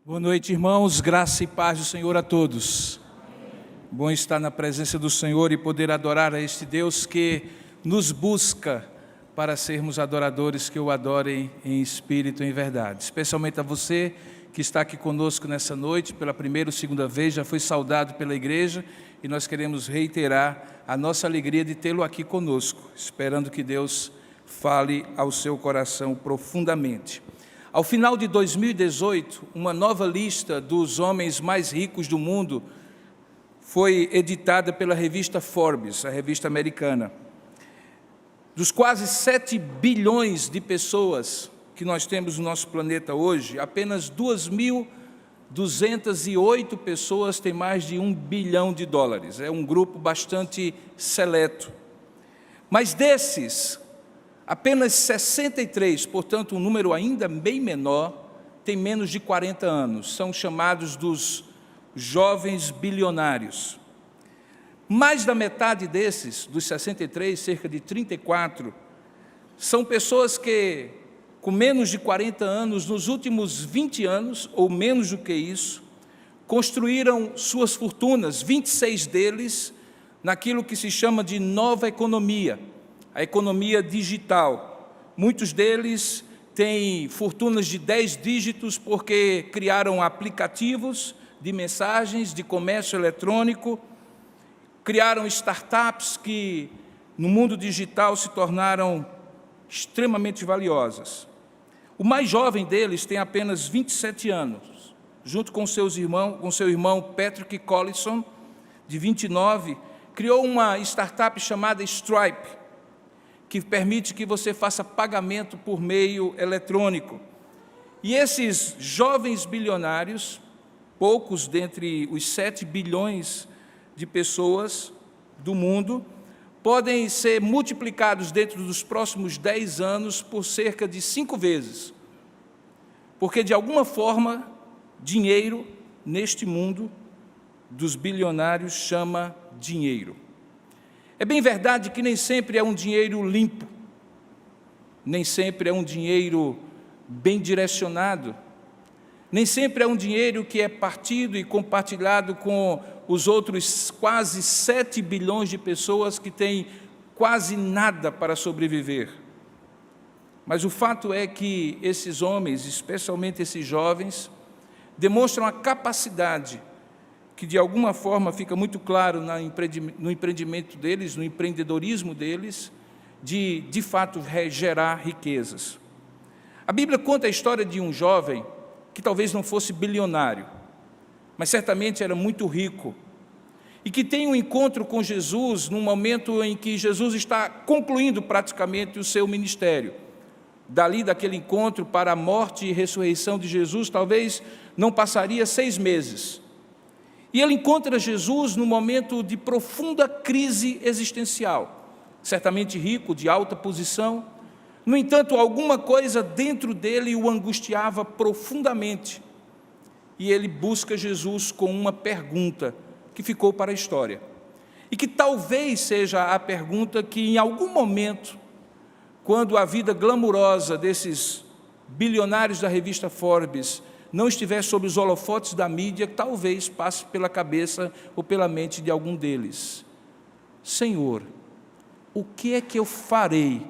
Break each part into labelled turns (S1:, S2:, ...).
S1: Boa noite, irmãos, graça e paz do Senhor a todos. Bom estar na presença do Senhor e poder adorar a este Deus que nos busca para sermos adoradores que o adorem em espírito e em verdade. Especialmente a você que está aqui conosco nessa noite, pela primeira ou segunda vez, já foi saudado pela igreja e nós queremos reiterar a nossa alegria de tê-lo aqui conosco, esperando que Deus fale ao seu coração profundamente. Ao final de 2018, uma nova lista dos homens mais ricos do mundo foi editada pela revista Forbes, a revista americana. Dos quase 7 bilhões de pessoas que nós temos no nosso planeta hoje, apenas 2.208 pessoas têm mais de $1 bilhão. É um grupo bastante seleto. Mas desses, apenas 63, portanto um número ainda bem menor, tem menos de 40 anos. São chamados dos jovens bilionários. Mais da metade desses, dos 63, cerca de 34, são pessoas que, com menos de 40 anos, nos últimos 20 anos, ou menos do que isso, construíram suas fortunas, 26 deles, naquilo que se chama de nova economia, a economia digital. Muitos deles têm fortunas de 10 dígitos porque criaram aplicativos de mensagens, de comércio eletrônico, criaram startups que, no mundo digital, se tornaram extremamente valiosas. O mais jovem deles tem apenas 27 anos, junto com seu irmão Patrick Collison, de 29, criou uma startup chamada Stripe, que permite que você faça pagamento por meio eletrônico. E esses jovens bilionários, poucos dentre os 7 bilhões de pessoas do mundo, podem ser multiplicados dentro dos próximos 10 anos por cerca de 5 vezes. Porque, de alguma forma, dinheiro, neste mundo dos bilionários, chama dinheiro. É bem verdade que nem sempre é um dinheiro limpo, nem sempre é um dinheiro bem direcionado, nem sempre é um dinheiro que é partido e compartilhado com os outros quase 7 bilhões de pessoas que têm quase nada para sobreviver. Mas o fato é que esses homens, especialmente esses jovens, demonstram a capacidade que de alguma forma fica muito claro no empreendimento deles, no empreendedorismo deles, de fato gerar riquezas. A Bíblia conta a história de um jovem que talvez não fosse bilionário, mas certamente era muito rico, e que tem um encontro com Jesus num momento em que Jesus está concluindo praticamente o seu ministério. Dali daquele encontro para a morte e ressurreição de Jesus, talvez não passaria 6 meses. E ele encontra Jesus num momento de profunda crise existencial, certamente rico, de alta posição. No entanto, alguma coisa dentro dele o angustiava profundamente. E ele busca Jesus com uma pergunta que ficou para a história. E que talvez seja a pergunta que, em algum momento, quando a vida glamurosa desses bilionários da revista Forbes não estiver sob os holofotes da mídia, talvez passe pela cabeça ou pela mente de algum deles. Senhor, o que é que eu farei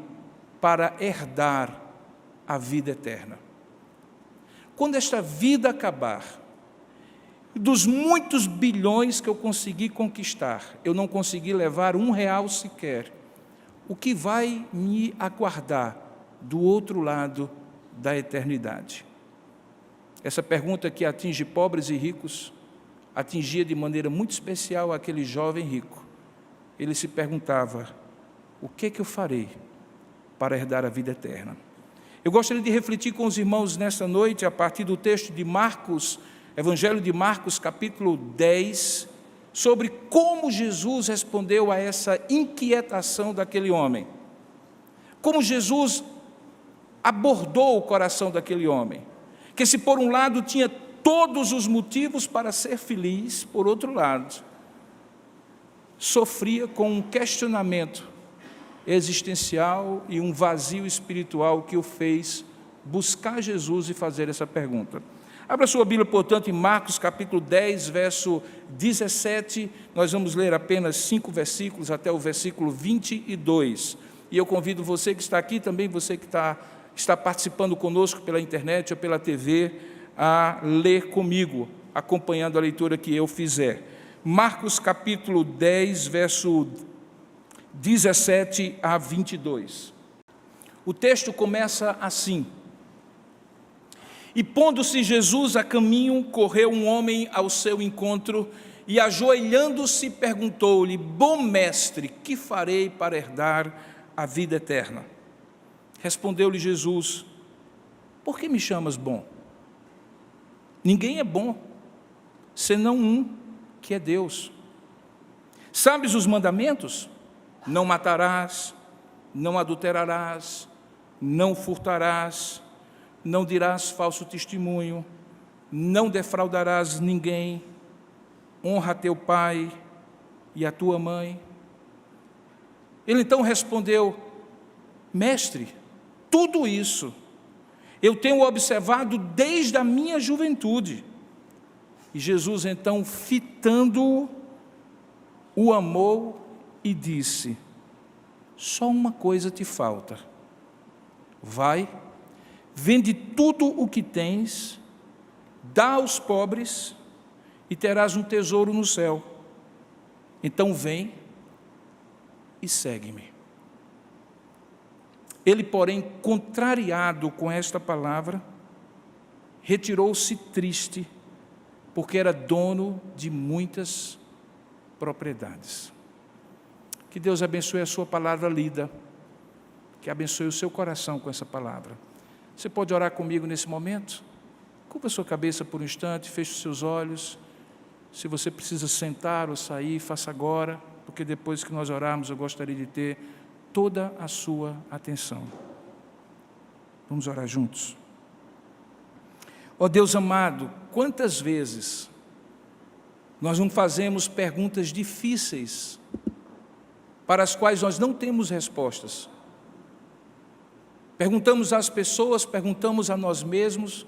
S1: para herdar a vida eterna? Quando esta vida acabar, dos muitos bilhões que eu consegui conquistar, eu não consegui levar R$1 sequer, o que vai me aguardar do outro lado da eternidade? Essa pergunta que atinge pobres e ricos, atingia de maneira muito especial aquele jovem rico. Ele se perguntava, o que é que eu farei para herdar a vida eterna? Eu gostaria de refletir com os irmãos nesta noite, a partir do texto de Marcos, Evangelho de Marcos, capítulo 10, sobre como Jesus respondeu a essa inquietação daquele homem. Como Jesus abordou o coração daquele homem, que se por um lado tinha todos os motivos para ser feliz, por outro lado, sofria com um questionamento existencial e um vazio espiritual que o fez buscar Jesus e fazer essa pergunta. Abra sua Bíblia, portanto, em Marcos capítulo 10, verso 17. Nós vamos ler apenas 5 versículos até o versículo 22. E eu convido você que está aqui, também você que está participando conosco pela internet ou pela TV, a ler comigo, acompanhando a leitura que eu fizer. Marcos capítulo 10, verso 17 a 22. O texto começa assim: E pondo-se Jesus a caminho, correu um homem ao seu encontro, e ajoelhando-se perguntou-lhe: Bom mestre, que farei para herdar a vida eterna? Respondeu-lhe Jesus: Por que me chamas bom? Ninguém é bom, senão um, que é Deus. Sabes os mandamentos? Não matarás, não adulterarás, não furtarás, não dirás falso testemunho, não defraudarás ninguém, honra teu pai e a tua mãe. Ele então respondeu: Mestre, tudo isso eu tenho observado desde a minha juventude. E Jesus então, fitando-o, o amou e disse: Só uma coisa te falta. Vai, vende tudo o que tens, dá aos pobres e terás um tesouro no céu. Então vem e segue-me. Ele, porém, contrariado com esta palavra, retirou-se triste, porque era dono de muitas propriedades. Que Deus abençoe a sua palavra lida, que abençoe o seu coração com essa palavra. Você pode orar comigo nesse momento? Curva a sua cabeça por um instante, feche os seus olhos. Se você precisa sentar ou sair, faça agora, porque depois que nós orarmos eu gostaria de ter toda a sua atenção. Vamos orar juntos. Ó Deus amado, quantas vezes nós não fazemos perguntas difíceis para as quais nós não temos respostas? Perguntamos às pessoas, perguntamos a nós mesmos,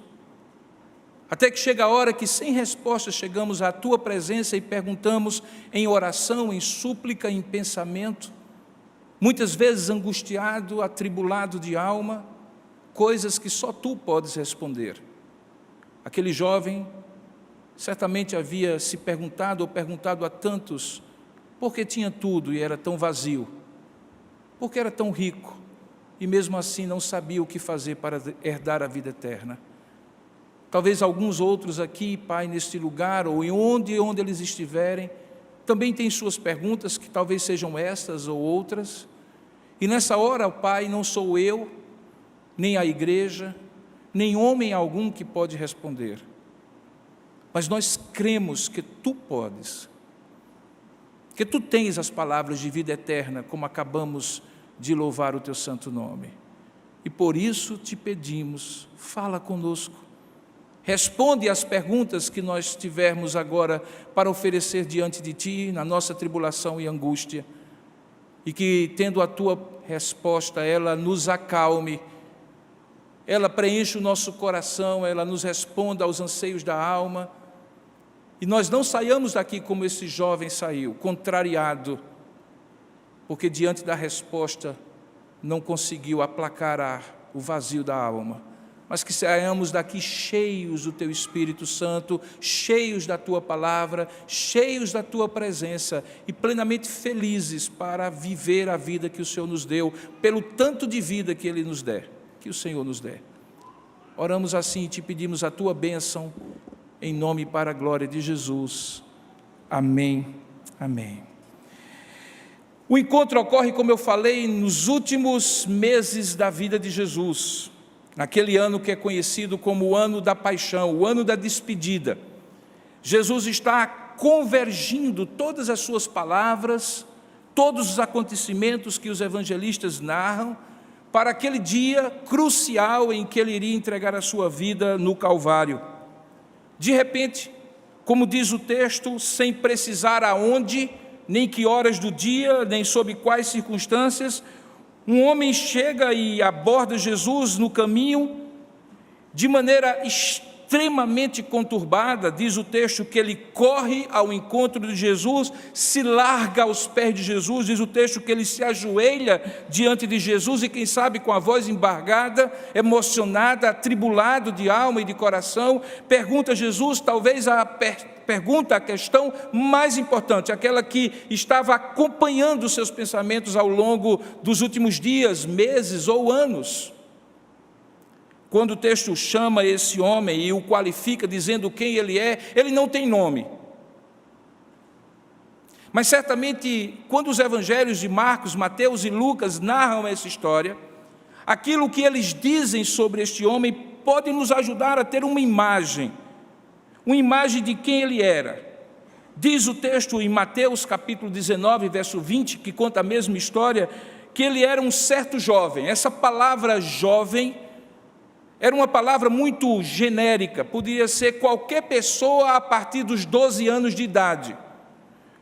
S1: até que chega a hora que sem resposta chegamos à Tua presença e perguntamos em oração, em súplica, em pensamento, muitas vezes angustiado, atribulado de alma, coisas que só Tu podes responder. Aquele jovem certamente havia se perguntado ou perguntado a tantos por que tinha tudo e era tão vazio, por que era tão rico e mesmo assim não sabia o que fazer para herdar a vida eterna. Talvez alguns outros aqui, Pai, neste lugar ou em onde eles estiverem, também têm suas perguntas, que talvez sejam estas ou outras, e nessa hora, Pai, não sou eu, nem a igreja, nem homem algum que pode responder, mas nós cremos que Tu podes, que Tu tens as palavras de vida eterna, como acabamos de louvar o Teu santo nome, e por isso Te pedimos, fala conosco, responde às perguntas que nós tivermos agora para oferecer diante de Ti, na nossa tribulação e angústia, e que, tendo a Tua resposta, ela nos acalme, ela preenche o nosso coração, ela nos responda aos anseios da alma, e nós não saiamos daqui como esse jovem saiu, contrariado, porque diante da resposta não conseguiu aplacar o vazio da alma, mas que saiamos daqui cheios do Teu Espírito Santo, cheios da Tua palavra, cheios da Tua presença e plenamente felizes para viver a vida que o Senhor nos deu, pelo tanto de vida que Ele nos der, que o Senhor nos dê. Oramos assim e Te pedimos a Tua bênção, em nome e para a glória de Jesus. Amém. Amém. O encontro ocorre, como eu falei, nos últimos meses da vida de Jesus, naquele ano que é conhecido como o ano da paixão, o ano da despedida. Jesus está convergindo todas as suas palavras, todos os acontecimentos que os evangelistas narram, para aquele dia crucial em que Ele iria entregar a sua vida no Calvário. De repente, como diz o texto, sem precisar aonde, nem que horas do dia, nem sob quais circunstâncias, um homem chega e aborda Jesus no caminho, de maneira extremamente conturbada. Diz o texto que ele corre ao encontro de Jesus, se larga aos pés de Jesus. Diz o texto que ele se ajoelha diante de Jesus e, quem sabe, com a voz embargada, emocionada, atribulado de alma e de coração, pergunta a Jesus, talvez a questão mais importante, aquela que estava acompanhando os seus pensamentos ao longo dos últimos dias, meses ou anos. Quando o texto chama esse homem e o qualifica dizendo quem ele é, ele não tem nome. Mas certamente, quando os evangelhos de Marcos, Mateus e Lucas narram essa história, aquilo que eles dizem sobre este homem pode nos ajudar a ter uma imagem de quem ele era. Diz o texto em Mateus capítulo 19, verso 20, que conta a mesma história, que ele era um certo jovem. Essa palavra jovem era uma palavra muito genérica, poderia ser qualquer pessoa a partir dos 12 anos de idade,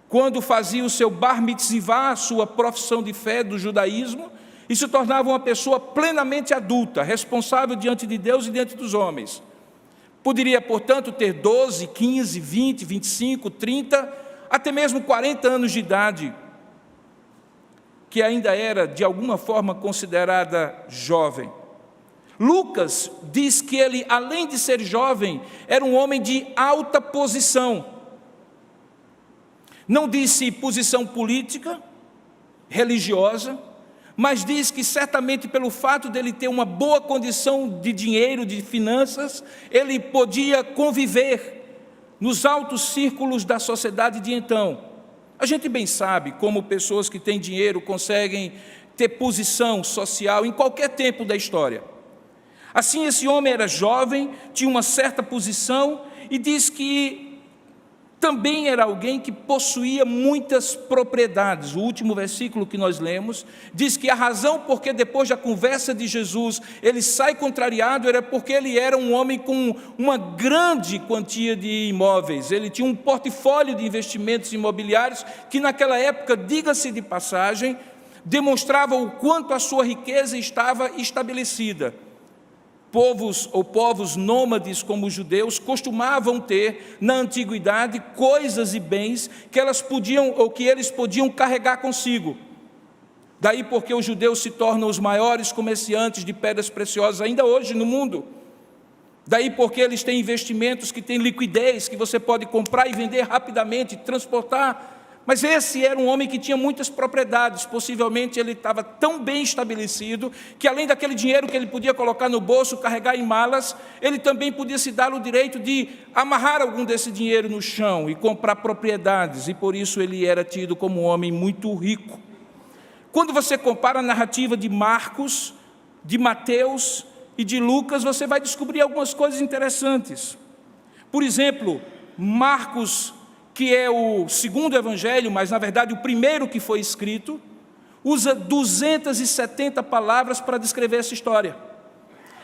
S1: quando fazia o seu bar mitzvah, a sua profissão de fé do judaísmo, e se tornava uma pessoa plenamente adulta, responsável diante de Deus e diante dos homens. Poderia, portanto, ter 12, 15, 20, 25, 30, até mesmo 40 anos de idade, que ainda era, de alguma forma, considerada jovem. Lucas diz que ele, além de ser jovem, era um homem de alta posição. Não disse posição política, religiosa, mas diz que certamente pelo fato dele ter uma boa condição de dinheiro, de finanças, ele podia conviver nos altos círculos da sociedade de então. A gente bem sabe como pessoas que têm dinheiro conseguem ter posição social em qualquer tempo da história. Assim, esse homem era jovem, tinha uma certa posição e diz que também era alguém que possuía muitas propriedades. O último versículo que nós lemos diz que a razão porque depois da conversa de Jesus ele sai contrariado era porque ele era um homem com uma grande quantia de imóveis. Ele tinha um portfólio de investimentos imobiliários que naquela época, diga-se de passagem, demonstrava o quanto a sua riqueza estava estabelecida. Povos nômades como os judeus costumavam ter na antiguidade coisas e bens que eles podiam carregar consigo. Daí porque os judeus se tornam os maiores comerciantes de pedras preciosas ainda hoje no mundo. Daí porque eles têm investimentos que têm liquidez, que você pode comprar e vender rapidamente, transportar. Mas esse era um homem que tinha muitas propriedades, possivelmente ele estava tão bem estabelecido, que além daquele dinheiro que ele podia colocar no bolso, carregar em malas, ele também podia se dar o direito de amarrar algum desse dinheiro no chão e comprar propriedades, e por isso ele era tido como um homem muito rico. Quando você compara a narrativa de Marcos, de Mateus e de Lucas, você vai descobrir algumas coisas interessantes. Por exemplo, Marcos, que é o segundo evangelho, mas na verdade o primeiro que foi escrito, usa 270 palavras para descrever essa história.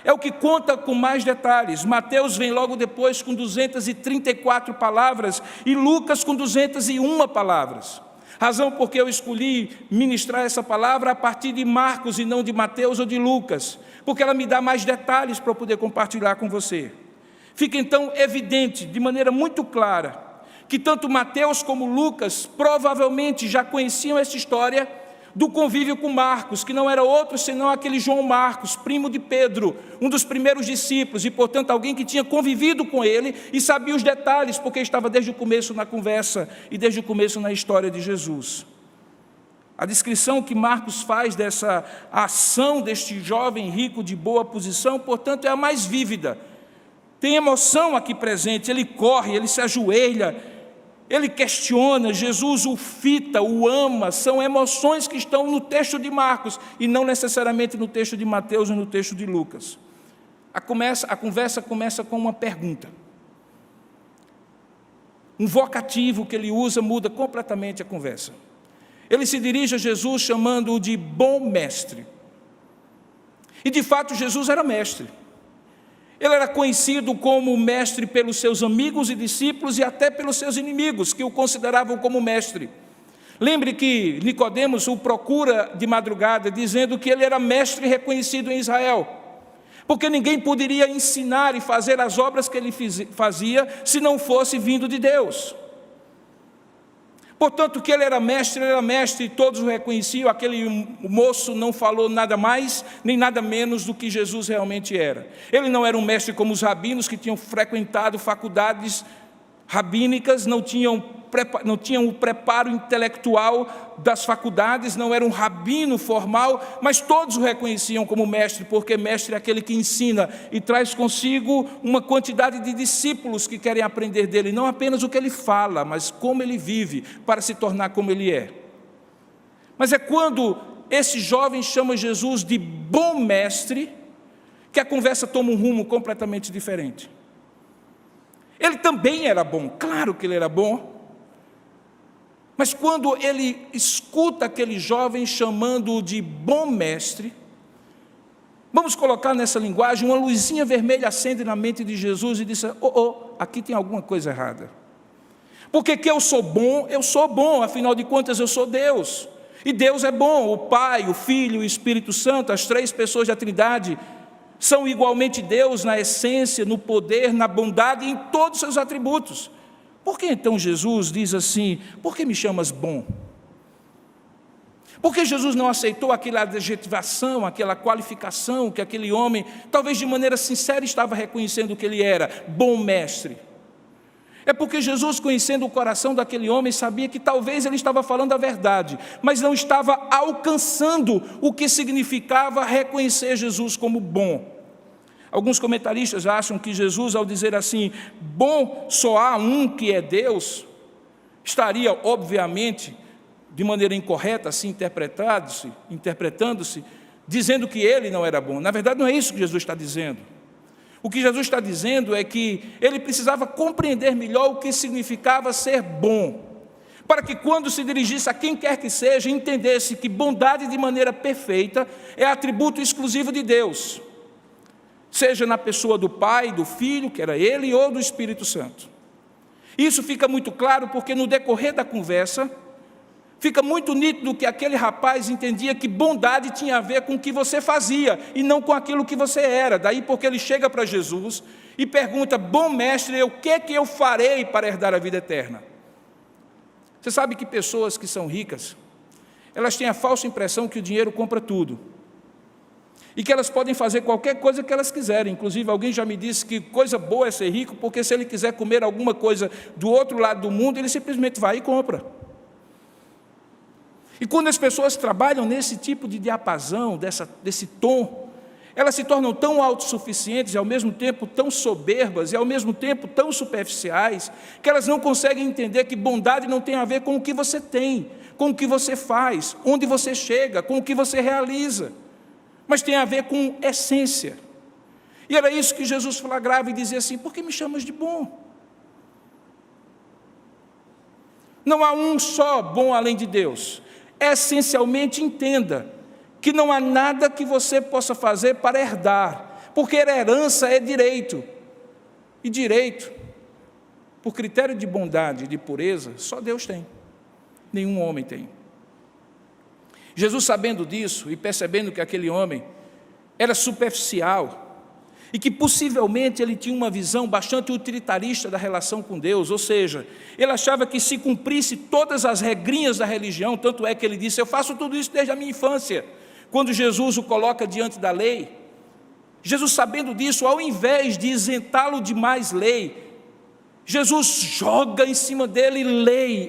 S1: É o que conta com mais detalhes. Mateus vem logo depois com 234 palavras e Lucas com 201 palavras. Razão porque eu escolhi ministrar essa palavra a partir de Marcos e não de Mateus ou de Lucas, porque ela me dá mais detalhes para eu poder compartilhar com você. Fica então evidente, de maneira muito clara, que tanto Mateus como Lucas provavelmente já conheciam essa história do convívio com Marcos, que não era outro senão aquele João Marcos, primo de Pedro, um dos primeiros discípulos, e portanto alguém que tinha convivido com ele e sabia os detalhes, porque estava desde o começo na conversa e desde o começo na história de Jesus. A descrição que Marcos faz dessa ação deste jovem rico de boa posição, portanto, é a mais vívida. Tem emoção aqui presente, ele corre, ele se ajoelha, ele questiona, Jesus o fita, o ama, são emoções que estão no texto de Marcos e não necessariamente no texto de Mateus ou no texto de Lucas. A conversa começa com uma pergunta. Um vocativo que ele usa muda completamente a conversa. Ele se dirige a Jesus chamando-o de bom mestre. E de fato Jesus era mestre. Ele era conhecido como mestre pelos seus amigos e discípulos e até pelos seus inimigos, que o consideravam como mestre. Lembre que Nicodemos o procura de madrugada, dizendo que ele era mestre reconhecido em Israel. porque ninguém poderia ensinar e fazer as obras que ele fazia se não fosse vindo de Deus. Portanto, que ele era mestre, e todos o reconheciam. Aquele moço não falou nada mais, nem nada menos do que Jesus realmente era. Ele não era um mestre como os rabinos, que tinham frequentado faculdades rabínicas, não tinham o preparo intelectual das faculdades, não era um rabino formal, mas todos o reconheciam como mestre, porque mestre é aquele que ensina e traz consigo uma quantidade de discípulos que querem aprender dele, não apenas o que ele fala, mas como ele vive, para se tornar como ele é. Mas é quando esse jovem chama Jesus de bom mestre, que a conversa toma um rumo completamente diferente. Ele também era bom, claro que ele era bom, mas quando ele escuta aquele jovem chamando-o de bom mestre, vamos colocar nessa linguagem, uma luzinha vermelha acende na mente de Jesus e diz: aqui tem alguma coisa errada. Porque que eu sou bom, afinal de contas eu sou Deus, e Deus é bom, o Pai, o Filho e o Espírito Santo, as três pessoas da Trindade, são igualmente Deus na essência, no poder, na bondade e em todos os seus atributos. Por que então Jesus diz assim: por que me chamas bom? Por que Jesus não aceitou aquela adjetivação, aquela qualificação que aquele homem, talvez de maneira sincera, estava reconhecendo que ele era bom mestre? É porque Jesus, conhecendo o coração daquele homem, sabia que talvez ele estava falando a verdade, mas não estava alcançando o que significava reconhecer Jesus como bom. Alguns comentaristas acham que Jesus, ao dizer assim, bom só há um que é Deus, estaria, obviamente, de maneira incorreta, assim interpretando-se, dizendo que ele não era bom. Na verdade, não é isso que Jesus está dizendo. O que Jesus está dizendo é que ele precisava compreender melhor o que significava ser bom, para que quando se dirigisse a quem quer que seja, entendesse que bondade de maneira perfeita é atributo exclusivo de Deus, seja na pessoa do Pai, do Filho, que era ele, ou do Espírito Santo. Isso fica muito claro porque no decorrer da conversa, fica muito nítido que aquele rapaz entendia que bondade tinha a ver com o que você fazia e não com aquilo que você era. Daí porque ele chega para Jesus e pergunta: bom mestre, o que é que eu farei para herdar a vida eterna? Você sabe que pessoas que são ricas, elas têm a falsa impressão que o dinheiro compra tudo e que elas podem fazer qualquer coisa que elas quiserem. Inclusive, alguém já me disse que coisa boa é ser rico, porque se ele quiser comer alguma coisa do outro lado do mundo, ele simplesmente vai e compra. E quando as pessoas trabalham nesse tipo de diapasão, desse tom, elas se tornam tão autossuficientes e ao mesmo tempo tão soberbas e ao mesmo tempo tão superficiais, que elas não conseguem entender que bondade não tem a ver com o que você tem, com o que você faz, onde você chega, com o que você realiza, mas tem a ver com essência. E era isso que Jesus flagrava e dizia assim: por que me chamas de bom? Não há um só bom além de Deus. Essencialmente entenda que não há nada que você possa fazer para herdar, porque a herança é direito, e direito, por critério de bondade e de pureza, só Deus tem, nenhum homem tem. Jesus, sabendo disso e percebendo que aquele homem era superficial e que possivelmente ele tinha uma visão bastante utilitarista da relação com Deus, ou seja, ele achava que se cumprisse todas as regrinhas da religião, tanto é que ele disse: eu faço tudo isso desde a minha infância. Quando Jesus o coloca diante da lei, Jesus, sabendo disso, ao invés de isentá-lo de mais lei, Jesus joga em cima dele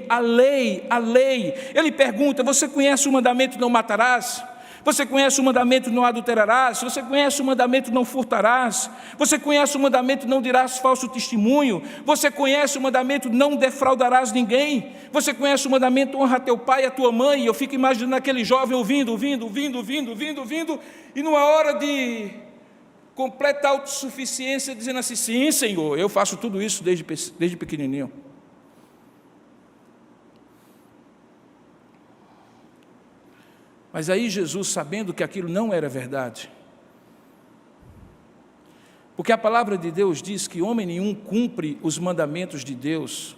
S1: a lei. Ele pergunta: você conhece o mandamento não matarás? Você conhece o mandamento não adulterarás? Você conhece o mandamento não furtarás? Você conhece o mandamento não dirás falso testemunho? Você conhece o mandamento não defraudarás ninguém? Você conhece o mandamento honra teu pai e a tua mãe? Eu fico imaginando aquele jovem ouvindo, e numa hora de completa autossuficiência, dizendo assim: sim, Senhor, eu faço tudo isso desde pequenininho. Mas aí Jesus, sabendo que aquilo não era verdade, porque a palavra de Deus diz que homem nenhum cumpre os mandamentos de Deus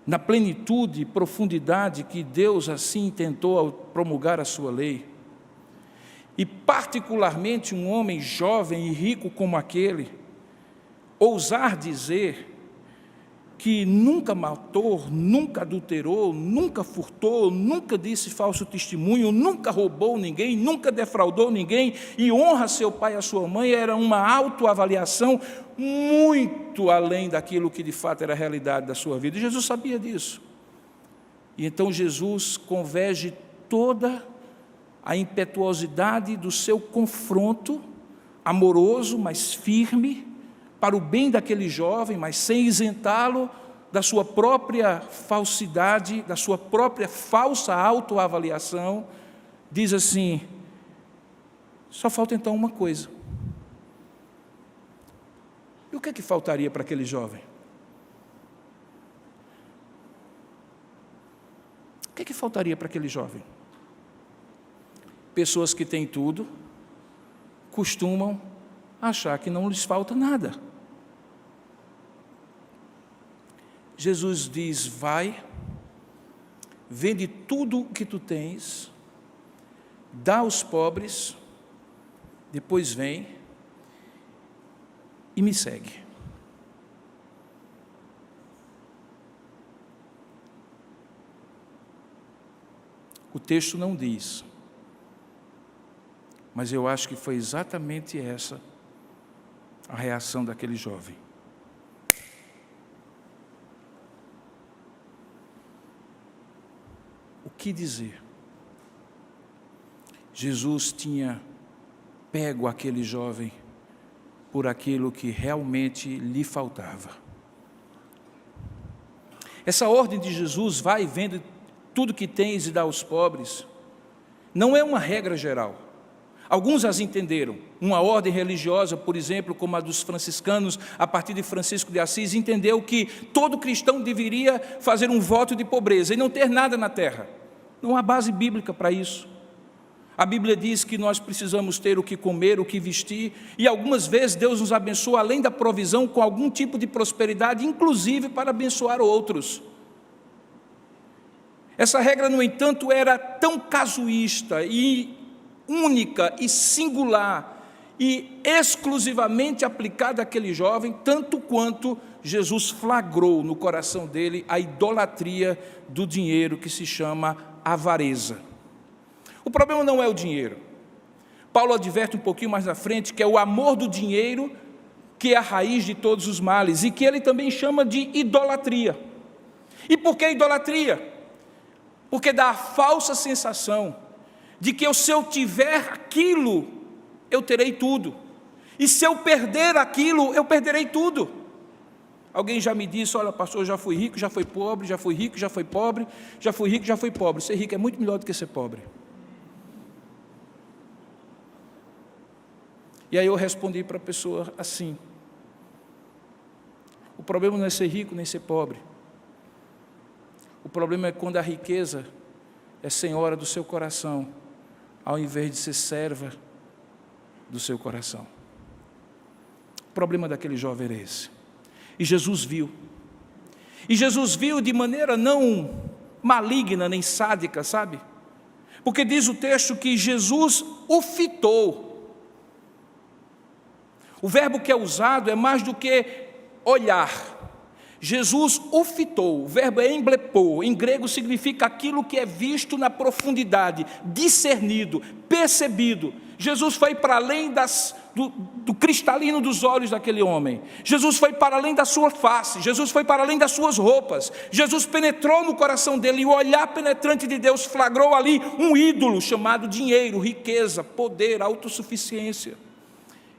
S1: na plenitude e profundidade que Deus assim intentou ao promulgar a sua lei. e particularmente um homem jovem e rico como aquele, ousar dizer que nunca matou, nunca adulterou, nunca furtou, nunca disse falso testemunho, nunca roubou ninguém, nunca defraudou ninguém e honra seu pai e a sua mãe, era uma autoavaliação muito além daquilo que de fato era a realidade da sua vida. E Jesus sabia disso. E então Jesus converge toda a impetuosidade do seu confronto amoroso, mas firme, para o bem daquele jovem, mas sem isentá-lo da sua própria falsidade, da sua própria falsa autoavaliação, diz assim: só falta então uma coisa. E o que é que faltaria para aquele jovem? O que é que faltaria para aquele jovem? Pessoas que têm tudo costumam achar que não lhes falta nada. Jesus diz: vai, vende tudo o que tu tens, dá aos pobres, depois vem e me segue. O texto não diz, mas eu acho que foi exatamente essa a reação daquele jovem. O que dizer? Jesus tinha pego aquele jovem por aquilo que realmente lhe faltava. Essa ordem de Jesus, vai e vende tudo que tens e dá aos pobres, não é uma regra geral. Alguns as entenderam. Uma ordem religiosa, por exemplo, como a dos franciscanos, a partir de Francisco de Assis, entendeu que todo cristão deveria fazer um voto de pobreza e não ter nada na terra. Não há base bíblica para isso. A Bíblia diz que nós precisamos ter o que comer, o que vestir, e algumas vezes Deus nos abençoa, além da provisão, com algum tipo de prosperidade, inclusive para abençoar outros. Essa regra, no entanto, era tão casuísta e única e singular e exclusivamente aplicada àquele jovem, tanto quanto Jesus flagrou no coração dele a idolatria do dinheiro, que se chama avareza. O problema não é o dinheiro. Paulo adverte um pouquinho mais na frente que é o amor do dinheiro que é a raiz de todos os males, e que ele também chama de idolatria. E por que idolatria? Porque dá a falsa sensação de que se eu tiver aquilo, eu terei tudo, e se eu perder aquilo, eu perderei tudo. Alguém já me disse: olha, pastor, já fui rico, já fui pobre, já fui rico, já fui pobre, já fui rico, já fui pobre. Ser rico é muito melhor do que ser pobre. E aí eu respondi para a pessoa assim: o problema não é ser rico nem ser pobre. O problema é quando a riqueza é senhora do seu coração, ao invés de ser serva do seu coração. O problema daquele jovem era esse. E Jesus viu. E Jesus viu de maneira não maligna nem sádica, sabe? Porque diz o texto que Jesus o fitou. O verbo que é usado é mais do que olhar. Jesus o fitou, o verbo é emblepou, em grego significa aquilo que é visto na profundidade, discernido, percebido. Jesus foi para além do cristalino dos olhos daquele homem. Jesus foi para além da sua face, Jesus foi para além das suas roupas. Jesus penetrou no coração dele, e o olhar penetrante de Deus flagrou ali um ídolo chamado dinheiro, riqueza, poder, autossuficiência.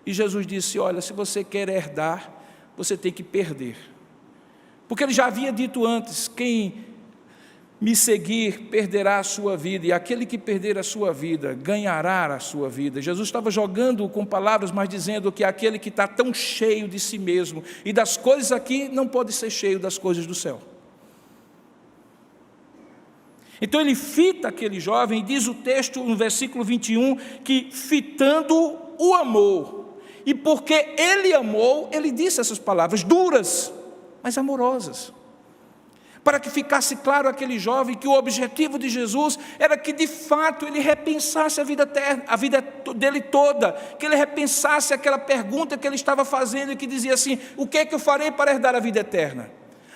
S1: E Jesus disse: olha, se você quer herdar, você tem que perder. Porque ele já havia dito antes: quem me seguir perderá a sua vida, e aquele que perder a sua vida ganhará a sua vida. Jesus estava jogando com palavras, mas dizendo que aquele que está tão cheio de si mesmo e das coisas aqui, não pode ser cheio das coisas do céu. Então ele fita aquele jovem, e diz o texto no versículo 21, que fitando o amou, e porque ele amou, ele disse essas palavras duras, mas amorosas. para que ficasse claro àquele jovem que o objetivo de Jesus era que de fato ele repensasse a vida eterna, a vida dele toda, que ele repensasse aquela pergunta que ele estava fazendo e que dizia assim: o que é que eu farei para herdar a vida eterna?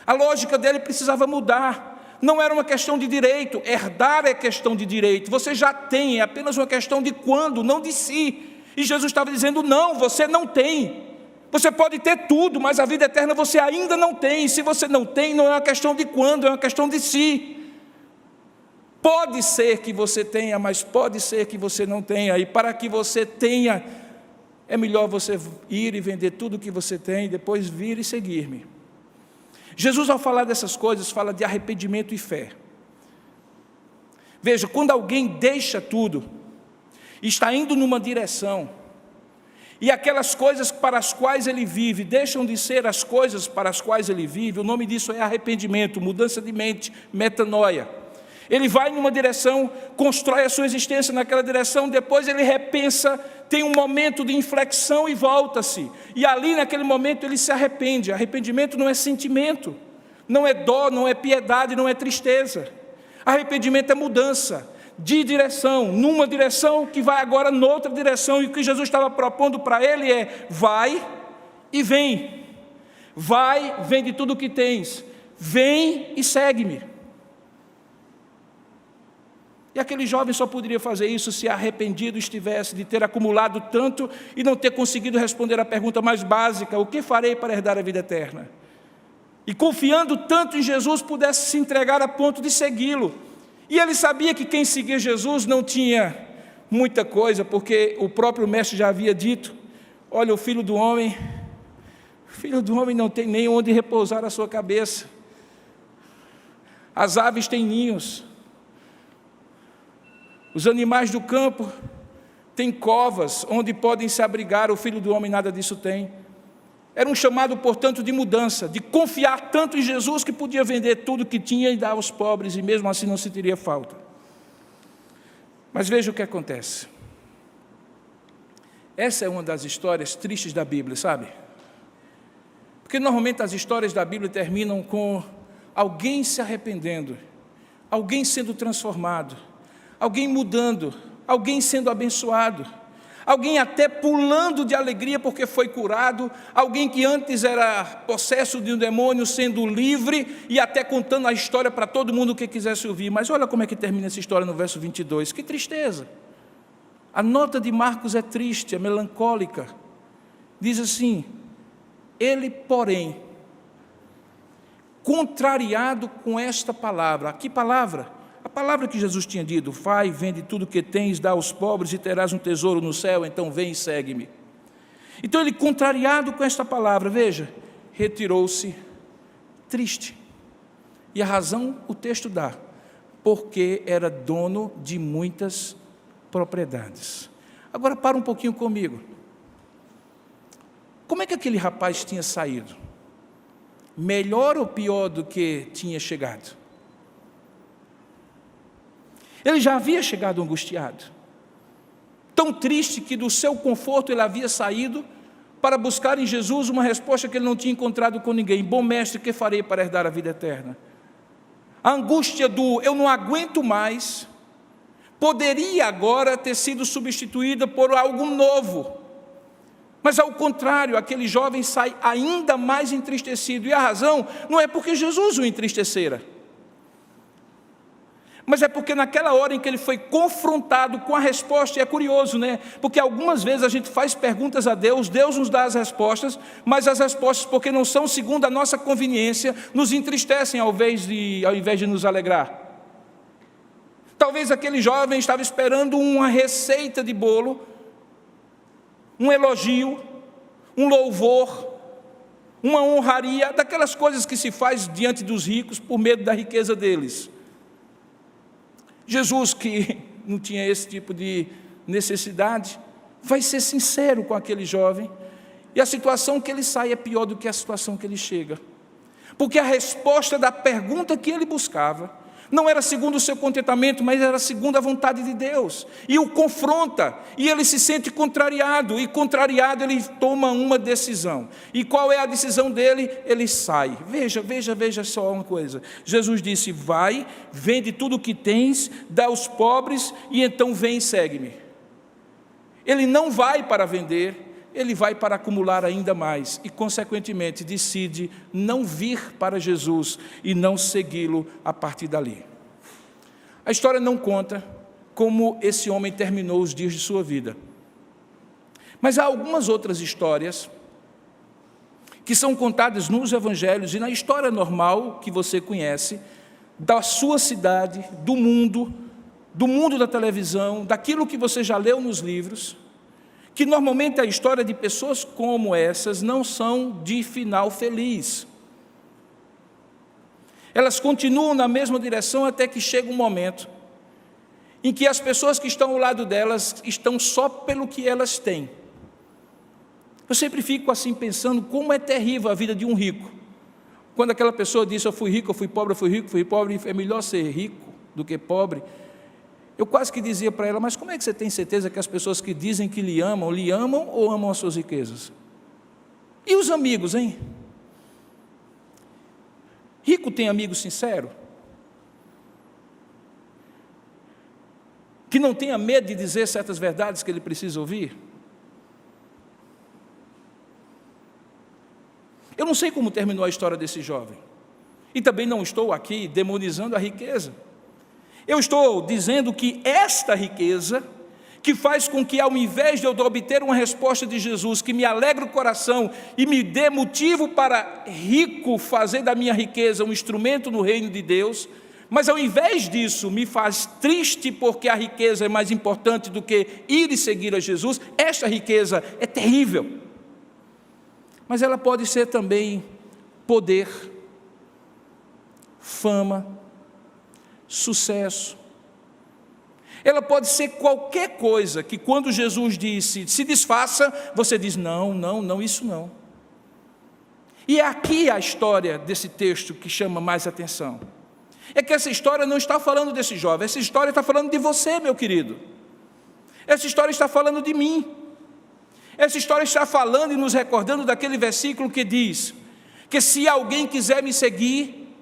S1: A lógica dele precisava mudar. Não era uma questão de direito, herdar é questão de direito, você já tem, é apenas uma questão de quando, não de si. E Jesus estava dizendo: não, você não tem. Você pode ter tudo, mas a vida eterna você ainda não tem. E se você não tem, não é uma questão de quando, é uma questão de si. Pode ser que você tenha, mas pode ser que você não tenha. E para que você tenha, é melhor você ir e vender tudo o que você tem, depois vir e seguir-me. Jesus, ao falar dessas coisas, fala de arrependimento e fé. Veja, quando alguém deixa tudo, está indo numa direção, e aquelas coisas para as quais ele vive deixam de ser as coisas para as quais ele vive, o nome disso é arrependimento, mudança de mente, metanoia. Ele vai numa direção, constrói a sua existência naquela direção, depois ele repensa, tem um momento de inflexão e volta-se. E ali naquele momento ele se arrepende. Arrependimento não é sentimento, não é dó, não é piedade, não é tristeza. Arrependimento é mudança de direção, numa direção que vai agora noutra direção, e o que Jesus estava propondo para ele é: vai e vem, vai, vende tudo o que tens, vem e segue-me. E aquele jovem só poderia fazer isso se arrependido estivesse de ter acumulado tanto e não ter conseguido responder a pergunta mais básica: o que farei para herdar a vida eterna? E confiando tanto em Jesus, pudesse se entregar a ponto de segui-lo. E ele sabia que quem seguia Jesus não tinha muita coisa, porque o próprio mestre já havia dito: olha, o filho do homem não tem nem onde repousar a sua cabeça. As aves têm ninhos, os animais do campo têm covas onde podem se abrigar, o filho do homem nada disso tem. Era um chamado, portanto, de mudança, de confiar tanto em Jesus que podia vender tudo que tinha e dar aos pobres, e mesmo assim não se teria falta. Mas veja o que acontece. Essa é uma das histórias tristes da Bíblia, sabe? Porque normalmente as histórias da Bíblia terminam com alguém se arrependendo, alguém sendo transformado, alguém mudando, alguém sendo abençoado, alguém até pulando de alegria porque foi curado, alguém que antes era possesso de um demônio sendo livre e até contando a história para todo mundo que quisesse ouvir. Mas olha como é que termina essa história no verso 22, que tristeza. A nota de Marcos é triste, é melancólica. Diz assim: ele, porém, contrariado com esta palavra. Que palavra? A palavra que Jesus tinha dito: vai, vende tudo o que tens, dá aos pobres e terás um tesouro no céu, então vem e segue-me. Então ele, contrariado com esta palavra, veja, retirou-se triste. E a razão o texto dá: porque era dono de muitas propriedades. Agora para um pouquinho comigo. Como é que aquele rapaz tinha saído? Melhor ou pior do que tinha chegado? Ele já havia chegado angustiado, tão triste que do seu conforto ele havia saído para buscar em Jesus uma resposta que ele não tinha encontrado com ninguém. Bom mestre, que farei para herdar a vida eterna? A angústia do eu não aguento mais poderia agora ter sido substituída por algo novo. Mas ao contrário, aquele jovem sai ainda mais entristecido. E a razão não é porque Jesus o entristecera, mas é porque naquela hora em que ele foi confrontado com a resposta, e é curioso, né? Porque algumas vezes a gente faz perguntas a Deus, Deus nos dá as respostas, mas as respostas, porque não são segundo a nossa conveniência, nos entristecem ao invés de nos alegrar. Talvez aquele jovem estava esperando uma receita de bolo, um elogio, um louvor, uma honraria, daquelas coisas que se faz diante dos ricos por medo da riqueza deles. Jesus, que não tinha esse tipo de necessidade, vai ser sincero com aquele jovem, e a situação que ele sai é pior do que a situação que ele chega, porque a resposta da pergunta que ele buscava Não era segundo o seu contentamento, mas era segundo a vontade de Deus. E o confronta, e ele se sente contrariado, e contrariado ele toma uma decisão. E qual é a decisão dele? Ele sai. Veja só uma coisa. Jesus disse: vai, vende tudo o que tens, dá aos pobres, e então vem e segue-me. Ele não vai para vender, ele vai para acumular ainda mais, e consequentemente decide não vir para Jesus e não segui-lo a partir dali. A história não conta como esse homem terminou os dias de sua vida, mas há algumas outras histórias que são contadas nos evangelhos e na história normal que você conhece, da sua cidade, do mundo da televisão, daquilo que você já leu nos livros, que normalmente a história de pessoas como essas não são de final feliz. Elas continuam na mesma direção até que chega um momento em que as pessoas que estão ao lado delas estão só pelo que elas têm. Eu sempre fico assim pensando como é terrível a vida de um rico. Quando aquela pessoa diz: eu fui rico, eu fui pobre, eu fui rico, fui pobre, é melhor ser rico do que pobre. Eu quase que dizia para ela: mas como é que você tem certeza que as pessoas que dizem que lhe amam ou amam as suas riquezas? E os amigos, hein? Rico tem amigo sincero? Que não tenha medo de dizer certas verdades que ele precisa ouvir? Eu não sei como terminou a história desse jovem. E também não estou aqui demonizando a riqueza. Eu estou dizendo que esta riqueza, que faz com que, ao invés de eu obter uma resposta de Jesus, que me alegra o coração e me dê motivo para rico fazer da minha riqueza um instrumento no reino de Deus, mas ao invés disso me faz triste porque a riqueza é mais importante do que ir e seguir a Jesus, esta riqueza é terrível. Mas ela pode ser também poder, fama, sucesso. Ela pode ser qualquer coisa que, quando Jesus disse se desfaça, você diz: não, isso não. E é aqui a história desse texto que chama mais atenção. É que essa história não está falando desse jovem, essa história está falando de você, meu querido. Essa história está falando de mim. Essa história está falando e nos recordando daquele versículo que diz que se alguém quiser me seguir,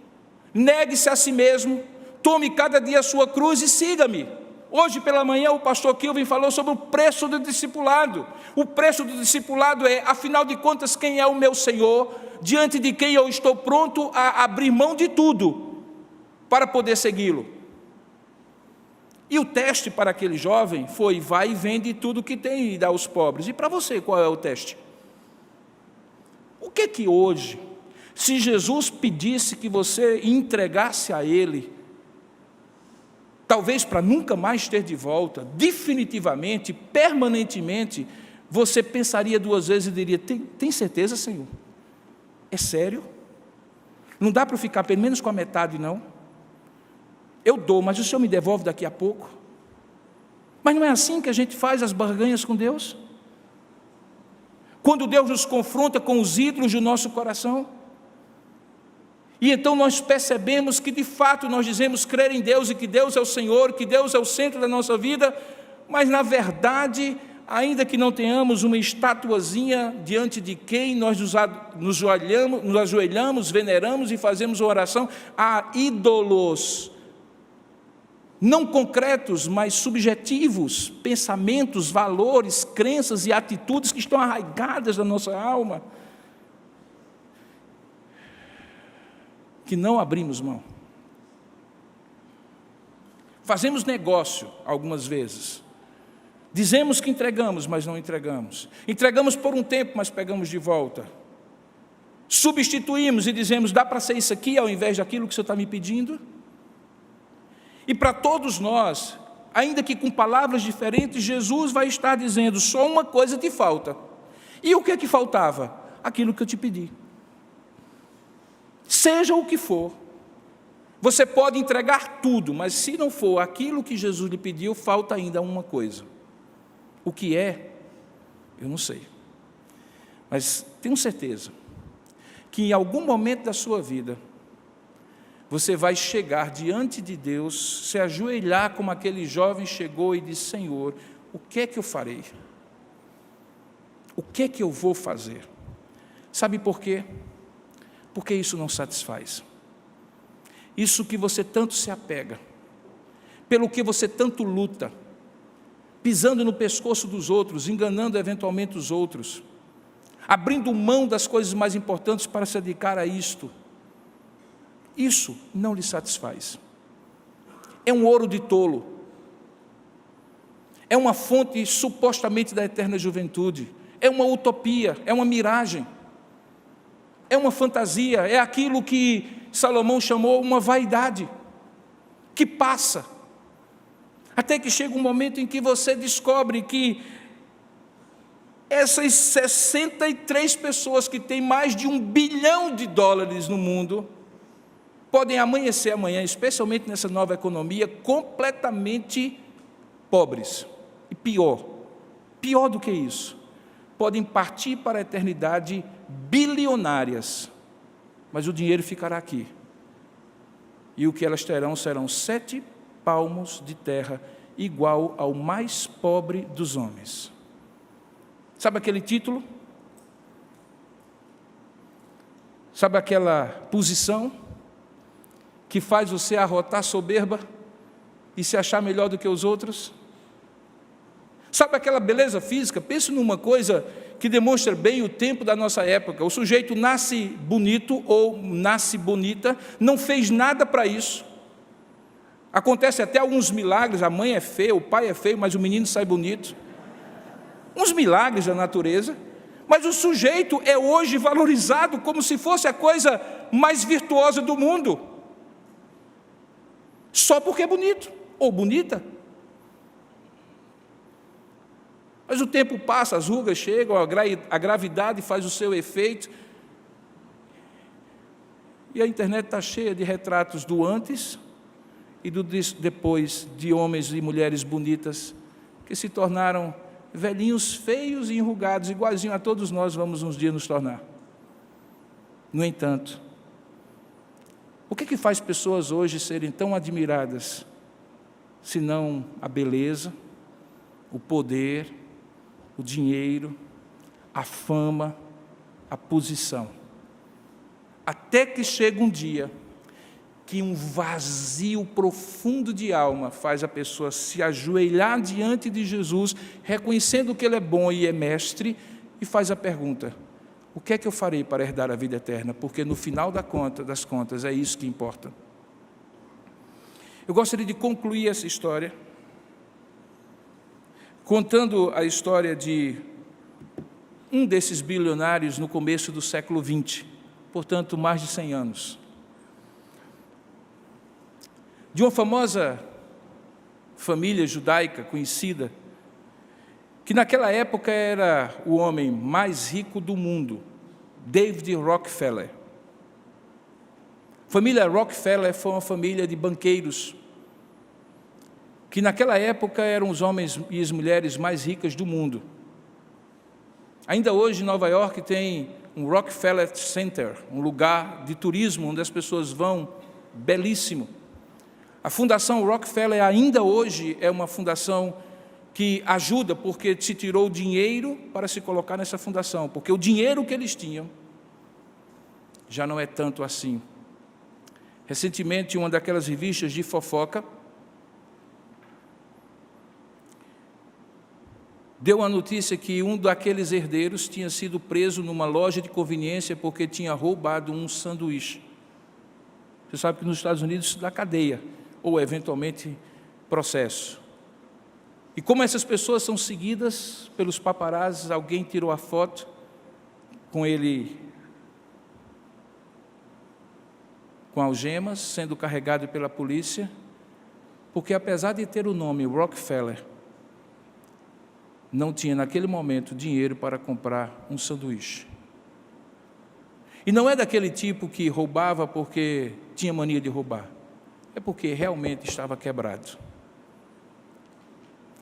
S1: negue-se a si mesmo, tome cada dia a sua cruz e siga-me. Hoje pela manhã o pastor Kilvin falou sobre o preço do discipulado. O preço do discipulado é, afinal de contas, quem é o meu Senhor, diante de quem eu estou pronto a abrir mão de tudo para poder segui-lo. E o teste para aquele jovem foi: vai e vende tudo que tem e dá aos pobres. E para você, qual é o teste? O que hoje, se Jesus pedisse que você entregasse a Ele, talvez para nunca mais ter de volta, definitivamente, permanentemente, você pensaria duas vezes e diria: tem certeza, Senhor? É sério? Não dá para ficar pelo menos com a metade, não? Eu dou, mas o Senhor me devolve daqui a pouco. Mas não é assim que a gente faz as barganhas com Deus? Quando Deus nos confronta com os ídolos do nosso coração, e então nós percebemos que de fato nós dizemos crer em Deus e que Deus é o Senhor, que Deus é o centro da nossa vida, mas na verdade, ainda que não tenhamos uma estatuazinha diante de quem nós nos ajoelhamos, veneramos e fazemos uma oração, há ídolos, não concretos, mas subjetivos, pensamentos, valores, crenças e atitudes que estão arraigadas na nossa alma, que não abrimos mão. Fazemos negócio algumas vezes, dizemos que entregamos, mas não entregamos. Entregamos por um tempo, mas pegamos de volta. Substituímos e dizemos: dá para ser isso aqui ao invés daquilo que o Senhor está me pedindo? E para todos nós, ainda que com palavras diferentes, Jesus vai estar dizendo: só uma coisa te falta. E o que é que faltava? Aquilo que eu te pedi. Seja o que for, você pode entregar tudo, mas se não for aquilo que Jesus lhe pediu, falta ainda uma coisa. O que é? Eu não sei. Mas tenho certeza que em algum momento da sua vida, você vai chegar diante de Deus, se ajoelhar como aquele jovem chegou e disse: Senhor, o que é que eu farei? O que é que eu vou fazer? Sabe por quê? Porque isso não satisfaz. Isso que você tanto se apega, pelo que você tanto luta, pisando no pescoço dos outros, enganando eventualmente os outros, abrindo mão das coisas mais importantes para se dedicar a isto, isso não lhe satisfaz. É um ouro de tolo, é uma fonte supostamente da eterna juventude, é uma utopia, é uma miragem, é uma fantasia, é aquilo que Salomão chamou uma vaidade, que passa, até que chega um momento em que você descobre que essas 63 pessoas que têm mais de $1 bilhão no mundo, podem amanhecer amanhã, especialmente nessa nova economia, completamente pobres. E pior do que isso, podem partir para a eternidade bilionárias, mas o dinheiro ficará aqui. E o que elas terão serão 7 palmos de terra, igual ao mais pobre dos homens. Sabe aquele título? Sabe aquela posição que faz você arrotar soberba e se achar melhor do que os outros? Sabe aquela beleza física? Pense numa coisa que demonstra bem o tempo da nossa época. O sujeito nasce bonito ou nasce bonita, não fez nada para isso. Acontece até alguns milagres, a mãe é feia, o pai é feio, mas o menino sai bonito. Uns milagres da natureza, mas o sujeito é hoje valorizado como se fosse a coisa mais virtuosa do mundo, só porque é bonito ou bonita. Mas o tempo passa, as rugas chegam, a gravidade faz o seu efeito, e a internet está cheia de retratos do antes e do depois, de homens e mulheres bonitas que se tornaram velhinhos feios e enrugados, igualzinho a todos nós vamos uns dias nos tornar. No entanto, o que faz pessoas hoje serem tão admiradas, senão a beleza, o poder, o dinheiro, a fama, a posição? Até que chega um dia que um vazio profundo de alma faz a pessoa se ajoelhar diante de Jesus, reconhecendo que Ele é bom e é mestre, e faz a pergunta: o que é que eu farei para herdar a vida eterna? Porque no final das contas é isso que importa. Eu gostaria de concluir essa história contando a história de um desses bilionários no começo do século XX, portanto mais de 100 anos. De uma famosa família judaica conhecida, que naquela época era o homem mais rico do mundo, David Rockefeller. A família Rockefeller foi uma família de banqueiros, que naquela época eram os homens e as mulheres mais ricas do mundo. Ainda hoje, em Nova York, tem um Rockefeller Center, um lugar de turismo onde as pessoas vão, belíssimo. A Fundação Rockefeller ainda hoje é uma fundação que ajuda, porque se tirou dinheiro para se colocar nessa fundação, porque o dinheiro que eles tinham já não é tanto assim. Recentemente, uma daquelas revistas de fofoca deu a notícia que um daqueles herdeiros tinha sido preso numa loja de conveniência porque tinha roubado um sanduíche. Você sabe que nos Estados Unidos isso dá cadeia, ou eventualmente processo. E como essas pessoas são seguidas pelos paparazzis, alguém tirou a foto com ele com algemas, sendo carregado pela polícia, porque apesar de ter o nome Rockefeller, não tinha naquele momento dinheiro para comprar um sanduíche. E não é daquele tipo que roubava porque tinha mania de roubar, é porque realmente estava quebrado.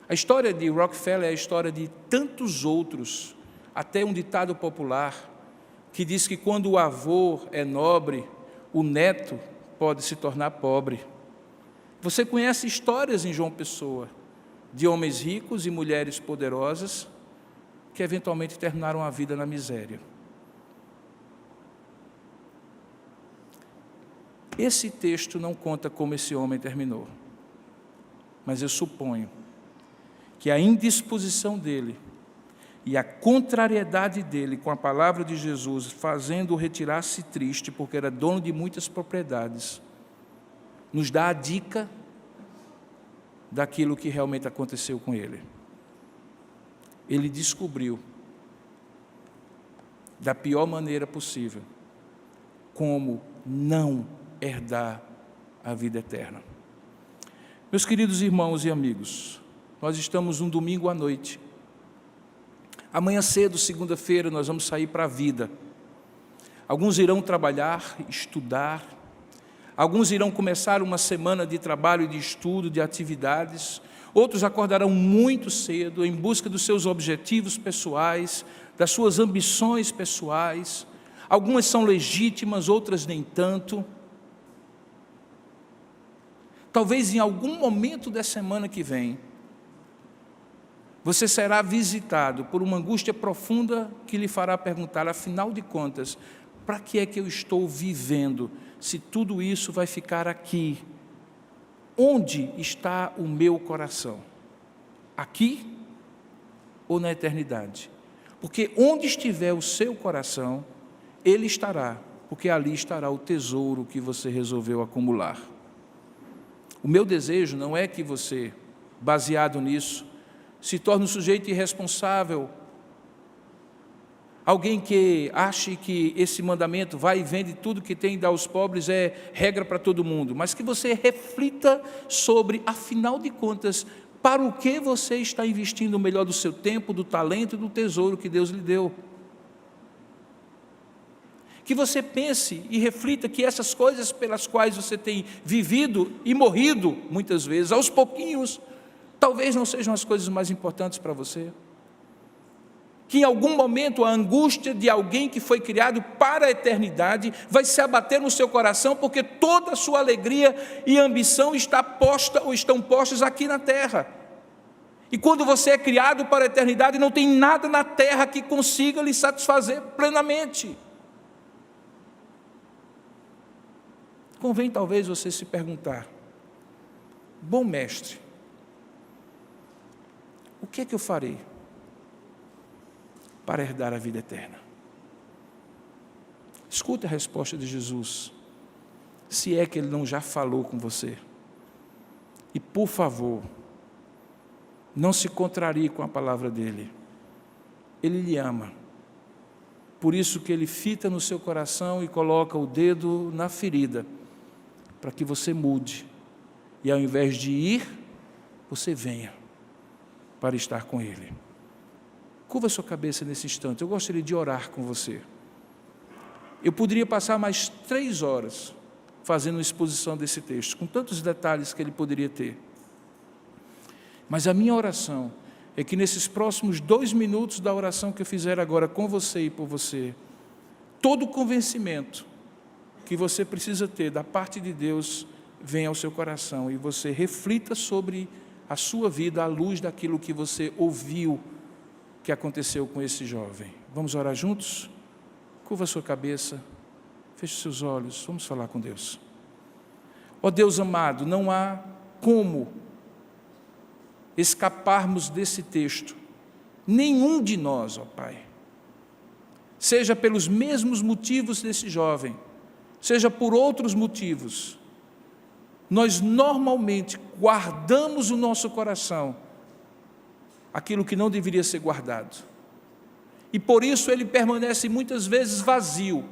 S1: A história de Rockefeller é a história de tantos outros, até um ditado popular que diz que quando o avô é nobre, o neto pode se tornar pobre. Você conhece histórias em João Pessoa de homens ricos e mulheres poderosas que eventualmente terminaram a vida na miséria. Esse texto não conta como esse homem terminou, mas eu suponho que a indisposição dele e a contrariedade dele com a palavra de Jesus, fazendo-o retirar-se triste, porque era dono de muitas propriedades, nos dá a dica daquilo que realmente aconteceu com ele. Ele descobriu, da pior maneira possível, como não herdar a vida eterna. Meus queridos irmãos e amigos, nós estamos um domingo à noite. Amanhã cedo, segunda-feira, nós vamos sair para a vida. Alguns irão trabalhar, estudar. Alguns irão começar uma semana de trabalho, de estudo, de atividades. Outros acordarão muito cedo em busca dos seus objetivos pessoais, das suas ambições pessoais. Algumas são legítimas, outras nem tanto. Talvez em algum momento da semana que vem, você será visitado por uma angústia profunda que lhe fará perguntar, afinal de contas, para que é que eu estou vivendo, se tudo isso vai ficar aqui? Onde está o meu coração? Aqui ou na eternidade? Porque onde estiver o seu coração, ele estará, porque ali estará o tesouro que você resolveu acumular. O meu desejo não é que você, baseado nisso, se torne um sujeito irresponsável, alguém que ache que esse mandamento vai e vende tudo que tem e dá aos pobres é regra para todo mundo, mas que você reflita sobre, afinal de contas, para o que você está investindo o melhor do seu tempo, do talento e do tesouro que Deus lhe deu. Que você pense e reflita que essas coisas pelas quais você tem vivido e morrido, muitas vezes, aos pouquinhos, talvez não sejam as coisas mais importantes para você. Que em algum momento a angústia de alguém que foi criado para a eternidade vai se abater no seu coração, porque toda a sua alegria e ambição está posta ou estão postas aqui na terra. E quando você é criado para a eternidade, não tem nada na terra que consiga lhe satisfazer plenamente. Convém talvez você se perguntar: bom mestre, o que é que eu farei para herdar a vida eterna? Escute a resposta de Jesus, se é que Ele não já falou com você. E por favor, não se contrarie com a palavra dEle. Ele lhe ama. Por isso que Ele fita no seu coração e coloca o dedo na ferida, para que você mude. E ao invés de ir, você venha para estar com Ele. Curva sua cabeça nesse instante. Eu gostaria de orar com você. Eu poderia passar mais 3 horas fazendo uma exposição desse texto, com tantos detalhes que ele poderia ter. Mas a minha oração é que nesses próximos 2 minutos da oração que eu fizer agora com você e por você, todo o convencimento que você precisa ter da parte de Deus venha ao seu coração e você reflita sobre a sua vida à luz daquilo que você ouviu que aconteceu com esse jovem. Vamos orar juntos? Curva a sua cabeça, feche seus olhos, vamos falar com Deus. Ó Deus amado, não há como escaparmos desse texto, nenhum de nós, ó Pai, seja pelos mesmos motivos desse jovem, seja por outros motivos, nós normalmente guardamos o nosso coração aquilo que não deveria ser guardado. E por isso ele permanece muitas vezes vazio.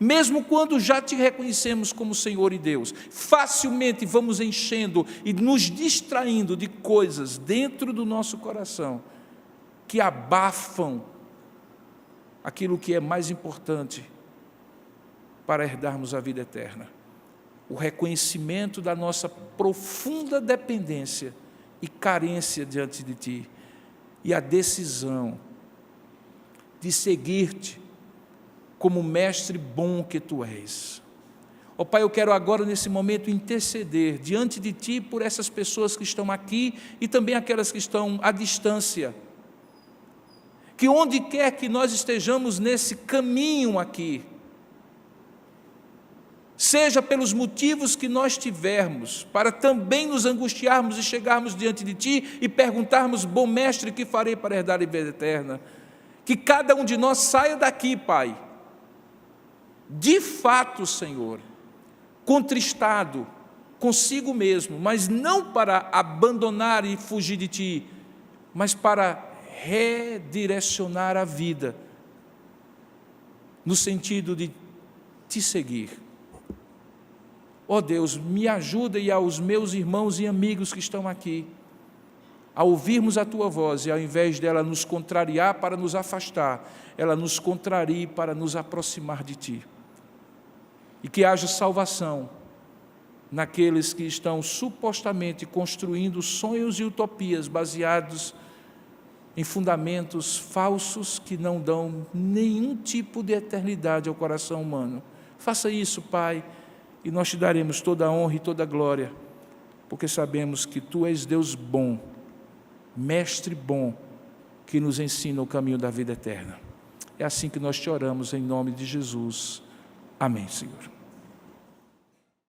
S1: Mesmo quando já te reconhecemos como Senhor e Deus, facilmente vamos enchendo e nos distraindo de coisas dentro do nosso coração que abafam aquilo que é mais importante para herdarmos a vida eterna. O reconhecimento da nossa profunda dependência e carência diante de Ti, e a decisão de seguir-te como mestre bom que Tu és. Ó Pai, eu quero agora nesse momento interceder diante de Ti por essas pessoas que estão aqui e também aquelas que estão à distância. Que onde quer que nós estejamos nesse caminho aqui, seja pelos motivos que nós tivermos, para também nos angustiarmos e chegarmos diante de Ti e perguntarmos: bom mestre, que farei para herdar a vida eterna? Que cada um de nós saia daqui, Pai, de fato, Senhor, contristado consigo mesmo, mas não para abandonar e fugir de Ti, mas para redirecionar a vida, no sentido de Te seguir. Ó Deus, me ajuda e aos meus irmãos e amigos que estão aqui, a ouvirmos a Tua voz e ao invés dela nos contrariar para nos afastar, ela nos contrarie para nos aproximar de Ti. E que haja salvação naqueles que estão supostamente construindo sonhos e utopias baseados em fundamentos falsos que não dão nenhum tipo de eternidade ao coração humano. Faça isso, Pai, e nós Te daremos toda a honra e toda a glória, porque sabemos que Tu és Deus bom, Mestre bom, que nos ensina o caminho da vida eterna. É assim que nós Te oramos em nome de Jesus. Amém, Senhor.